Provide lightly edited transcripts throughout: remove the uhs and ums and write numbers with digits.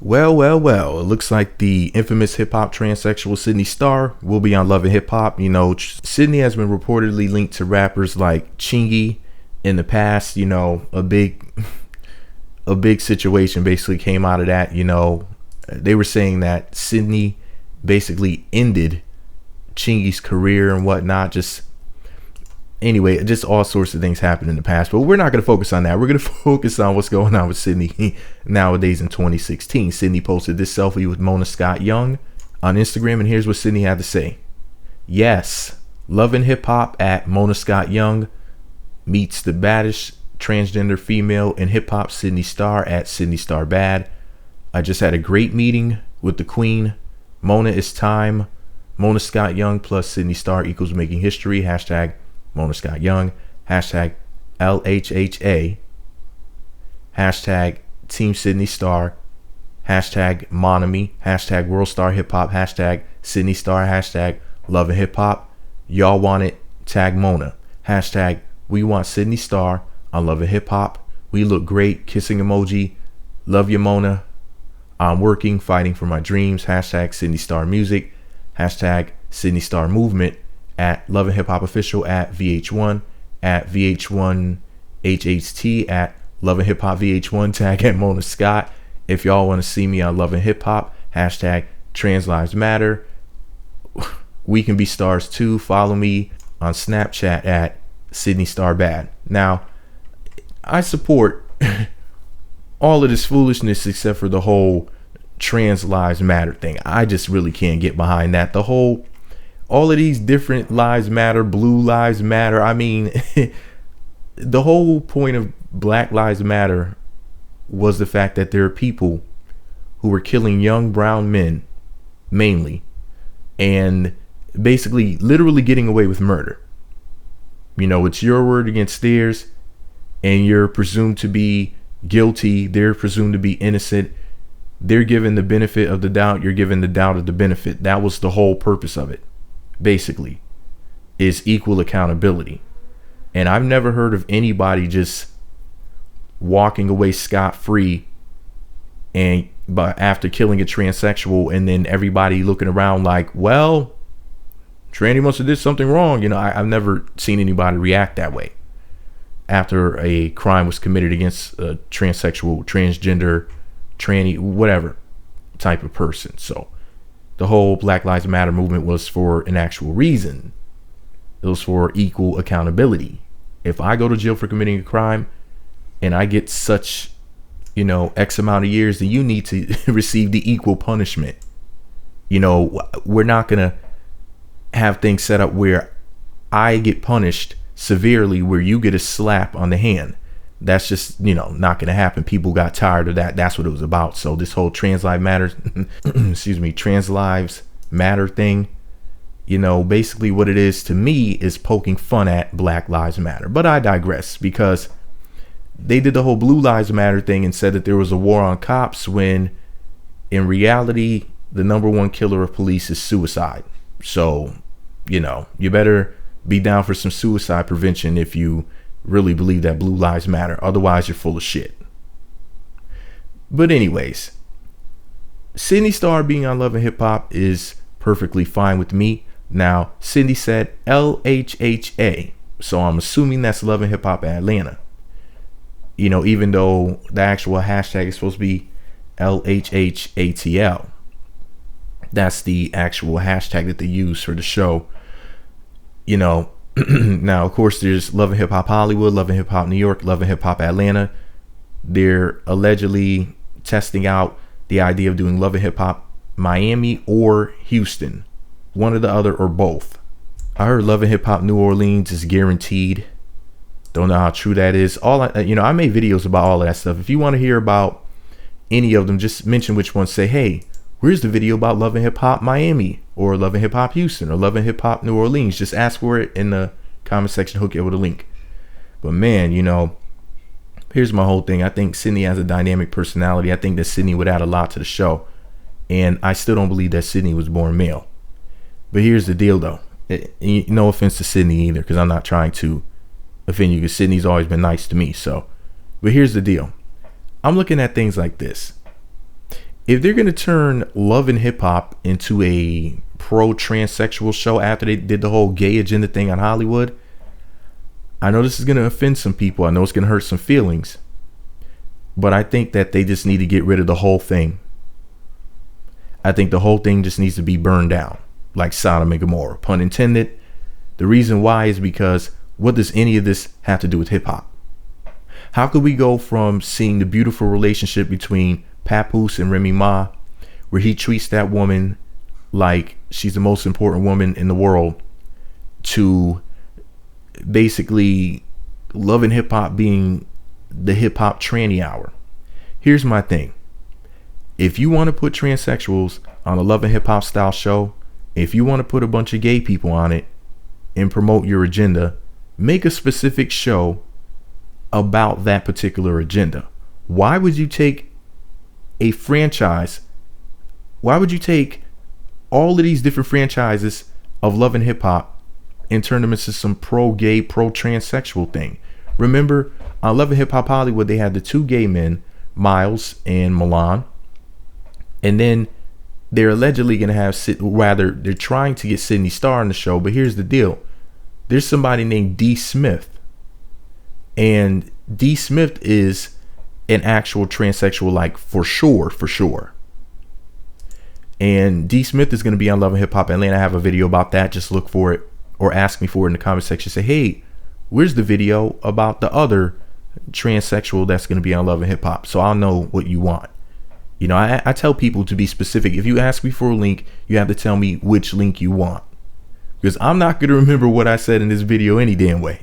Well. It looks like the infamous hip hop transsexual Sidney Starr will be on Love and Hip Hop. Sidney has been reportedly linked to rappers like Chingy in the past. A big situation basically came out of that. They were saying that Sidney basically ended Chingy's career and whatnot. Just all sorts of things happened in the past, but we're not going to focus on that. We're going to focus on what's going on with Sidney nowadays in 2016. Sidney posted this selfie with Mona Scott Young on Instagram, and here's what Sidney had to say. Yes, Love and Hip Hop at Mona Scott Young meets the baddest transgender female in hip hop, Sidney Starr at Sidney Starr Bad. I just had a great meeting with the queen. Mona, it's time. Mona Scott Young plus Sidney Starr equals making history. Hashtag Mona Scott Young, hashtag LHHA, hashtag Team Sidney Starr, hashtag Monami, hashtag World Star Hip Hop, hashtag Sidney Starr, hashtag Love and Hip Hop. Y'all want it? Tag Mona. Hashtag we want Sidney Starr on Love and Hip Hop. We look great. Kissing emoji. Love you, Mona. I'm working, fighting for my dreams. Hashtag Sidney Starr Music. Hashtag Sidney Starr Movement. At Love and Hip Hop Official at VH1, at VH1 HHT, at Love and Hip Hop VH1, tag at Mona Scott. If y'all want to see me on Love and Hip Hop, hashtag Trans Lives Matter. We can be stars too. Follow me on Snapchat at Sidney Starr Bad. Now, I support all of this foolishness except for the whole Trans Lives Matter thing. I just really can't get behind that. All of these different lives matter, blue lives matter. I mean, the whole point of Black Lives Matter was the fact that there are people who were killing young brown men, mainly, and basically literally getting away with murder. It's your word against theirs, and you're presumed to be guilty. They're presumed to be innocent. They're given the benefit of the doubt. You're given the doubt of the benefit. That was the whole purpose of it. Basically, is equal accountability. And I've never heard of anybody just walking away scot-free but after killing a transsexual, and then everybody looking around like, well, Tranny must have did something wrong. I've never seen anybody react that way after a crime was committed against a transsexual, transgender, tranny, whatever type of person. So the whole Black Lives Matter movement was for an actual reason. It was for equal accountability. If I go to jail for committing a crime and I get such, X amount of years, then you need to receive the equal punishment. We're not going to have things set up where I get punished severely where you get a slap on the hand. That's just, not going to happen. People got tired of that. That's what it was about. So this whole Trans Lives Matter, Trans Lives Matter thing, basically what it is to me is poking fun at Black Lives Matter. But I digress, because they did the whole Blue Lives Matter thing and said that there was a war on cops, when in reality, the number one killer of police is suicide. So, you better be down for some suicide prevention if you really believe that blue lives matter. Otherwise, you're full of shit. But anyways, Sidney Starr being on Love and Hip Hop is perfectly fine with me. Now, Sidney said LHHA, so I'm assuming that's Love and Hip Hop Atlanta. Even though the actual hashtag is supposed to be LHHATL. That's the actual hashtag that they use for the show. Now, of course, there's Love and Hip Hop Hollywood, Love and Hip Hop New York, Love and Hip Hop Atlanta. They're allegedly testing out the idea of doing Love and Hip Hop Miami or Houston, one or the other or both. I heard Love and Hip Hop New Orleans is guaranteed. Don't know how true that is. I made videos about all of that stuff. If you want to hear about any of them, just mention which one. Say, hey, where's the video about Love and Hip Hop Miami or Love and Hip Hop Houston or Love and Hip Hop New Orleans? Just ask for it in the comment section, hook it with a link. But man, here's my whole thing. I think Sidney has a dynamic personality. I think that Sidney would add a lot to the show. And I still don't believe that Sidney was born male. But here's the deal, though. No offense to Sidney either, because I'm not trying to offend you, because Sidney's always been nice to me. But here's the deal. I'm looking at things like this. if they're gonna turn Love and Hip Hop into a pro transsexual show after they did the whole gay agenda thing on Hollywood, I know this is gonna offend some people. I know it's gonna hurt some feelings, but I think that they just need to get rid of the whole thing. I think the whole thing just needs to be burned down, like Sodom and Gomorrah, pun intended. The reason why is because what does any of this have to do with hip hop? How could we go from seeing the beautiful relationship between Papoose and Remy Ma, where he treats that woman like she's the most important woman in the world, to basically Love and Hip Hop being the hip hop tranny hour? Here's my thing. If you want to put transsexuals on a Love and Hip Hop style show, if you want to put a bunch of gay people on it and promote your agenda, make a specific show about that particular agenda. Why would you take a franchise? Why would you take all of these different franchises of Love and Hip Hop and turn them into some pro-gay, pro-transsexual thing? Remember, on Love and Hip Hop Hollywood, they had the two gay men, Miles and Milan. And then they're allegedly going to have, they're trying to get Sidney Starr on the show. But here's the deal. There's somebody named D. Smith. And D. Smith is an actual transsexual, like for sure. And D. Smith is going to be on Love and Hip Hop Atlanta. I have a video about that. Just look for it or ask me for it in the comment section. Say, hey, where's the video about the other transsexual that's going to be on Love and Hip Hop? So I'll know what you want. You know, I tell people to be specific. If you ask me for a link, you have to tell me which link you want, because I'm not going to remember what I said in this video any damn way.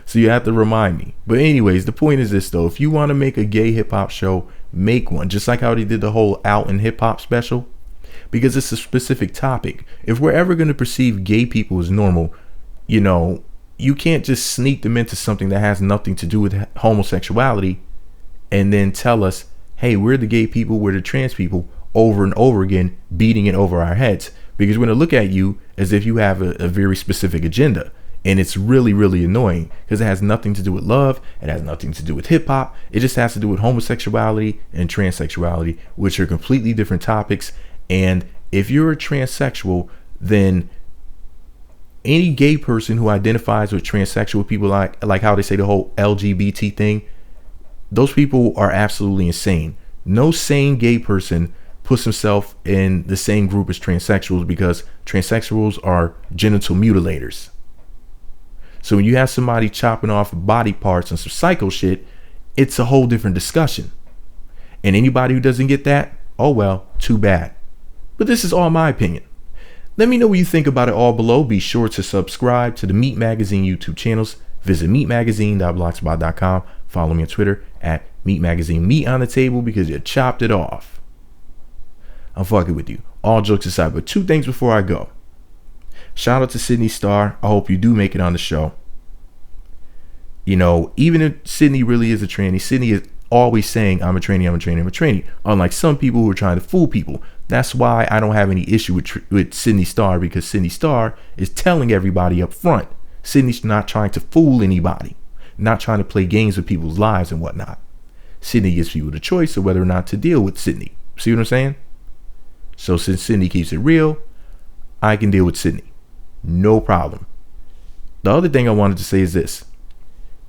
So you have to remind me. But anyways, the point is this though. If you want to make a gay hip hop show, make one. Just like how they did the whole Out in Hip Hop special. Because it's a specific topic. If we're ever going to perceive gay people as normal, you know, you can't just sneak them into something that has nothing to do with homosexuality and then tell us, hey, we're the gay people, we're the trans people, over and over again, beating it over our heads. Because we're going to look at you as if you have a very specific agenda. And it's really, really annoying because it has nothing to do with love. It has nothing to do with hip hop. It just has to do with homosexuality and transsexuality, which are completely different topics. And if you're a transsexual, then any gay person who identifies with transsexual people, like how they say the whole LGBT thing, those people are absolutely insane. No sane gay person puts himself in the same group as transsexuals, because transsexuals are genital mutilators. So when you have somebody chopping off body parts and some psycho shit, it's a whole different discussion. And anybody who doesn't get that, oh well, too bad. But this is all my opinion. Let me know what you think about it all below. Be sure to subscribe to the Meat Magazine YouTube channels. Visit meatmagazine.blogspot.com. Follow me on Twitter at Meat Magazine. Meat on the table because you chopped it off. I'm fucking with you. All jokes aside, but two things before I go. Shout out to Sidney Starr. I hope you do make it on the show. You know, even if Sidney really is a tranny, Sidney is always saying, I'm a tranny, I'm a tranny, I'm a tranny. Unlike some people who are trying to fool people. That's why I don't have any issue with Sidney Starr, because Sidney Starr is telling everybody up front. Sidney's not trying to fool anybody, not trying to play games with people's lives and whatnot. Sidney gives people the choice of whether or not to deal with Sidney. See what I'm saying? So since Sidney keeps it real, I can deal with Sidney. No problem. The other thing I wanted to say is this.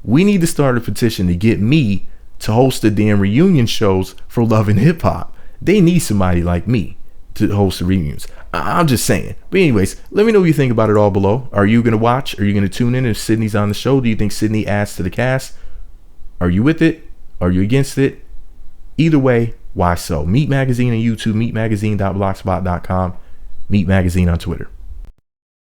We need to start a petition to get me to host the damn reunion shows for Love and Hip Hop. They need somebody like me to host the reunions. I'm just saying. But anyways, let me know what you think about it all below. Are you going to watch? Are you going to tune in if Sidney's on the show? Do you think Sidney adds to the cast? Are you with it? Are you against it? Either way, why so? Meat Magazine on YouTube, meatmagazine.blogspot.com, Meat Magazine on Twitter.